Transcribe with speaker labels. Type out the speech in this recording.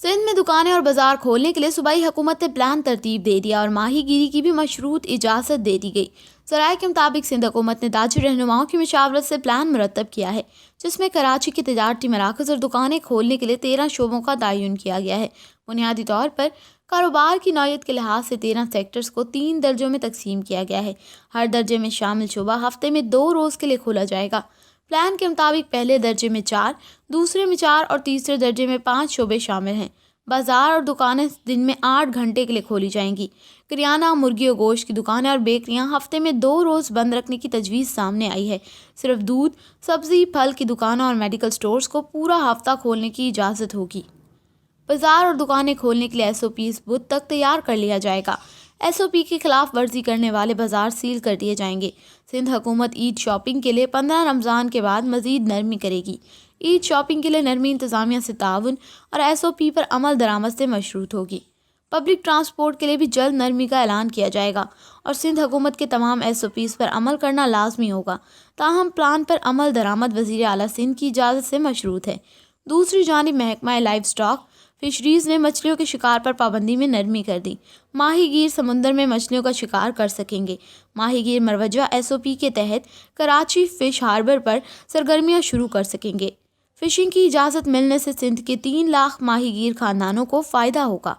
Speaker 1: سندھ میں دکانیں اور بازار کھولنے کے لیے صوبائی حکومت نے پلان ترتیب دے دیا اور ماہی گیری کی بھی مشروط اجازت دے دی گئی۔ ذرائع کے مطابق سندھ حکومت نے تاجر رہنماؤں کی مشاورت سے پلان مرتب کیا ہے، جس میں کراچی کے تجارتی مراکز اور دکانیں کھولنے کے لیے 13 شعبوں کا تعین کیا گیا ہے۔ بنیادی طور پر کاروبار کی نوعیت کے لحاظ سے 13 سیکٹرز کو 3 درجوں میں تقسیم کیا گیا ہے۔ ہر درجے میں شامل شعبہ ہفتے میں 2 روز کے لیے کھولا جائے گا۔ پلان کے مطابق پہلے درجے میں 4، دوسرے میں 4 اور تیسرے درجے میں 5 شعبے شامل ہیں۔ بازار اور دکانیں دن میں 8 گھنٹے کے لیے کھولی جائیں گی۔ کریانہ، مرغی اور گوشت کی دکانیں اور بیکریاں ہفتے میں 2 روز بند رکھنے کی تجویز سامنے آئی ہے۔ صرف دودھ، سبزی، پھل کی دکانوں اور میڈیکل سٹورز کو پورا ہفتہ کھولنے کی اجازت ہوگی۔ بازار اور دکانیں کھولنے کے لیے SOPs بدھ تک تیار کر لیا جائے گا۔ SOP کی خلاف ورزی کرنے والے بازار سیل کر دیے جائیں گے۔ سندھ حکومت عید شاپنگ کے لیے 15 رمضان کے بعد مزید نرمی کرے گی۔ عید شاپنگ کے لیے نرمی انتظامیہ سے تعاون اور SOP پر عمل درآمد سے مشروط ہوگی۔ پبلک ٹرانسپورٹ کے لیے بھی جلد نرمی کا اعلان کیا جائے گا اور سندھ حکومت کے تمام SOPs پر عمل کرنا لازمی ہوگا۔ تاہم پلان پر عمل درآمد وزیر اعلیٰ سندھ کی اجازت سے مشروط ہے۔ دوسری جانب محکمہ لائیو سٹاک فشریز نے مچھلیوں کے شکار پر پابندی میں نرمی کر دی۔ ماہی گیر سمندر میں مچھلیوں کا شکار کر سکیں گے۔ ماہی گیر مروجہ SOP کے تحت کراچی فش ہاربر پر سرگرمیاں شروع کر سکیں گے۔ فشنگ کی اجازت ملنے سے سندھ کے 3 لاکھ ماہی گیر خاندانوں کو فائدہ ہوگا۔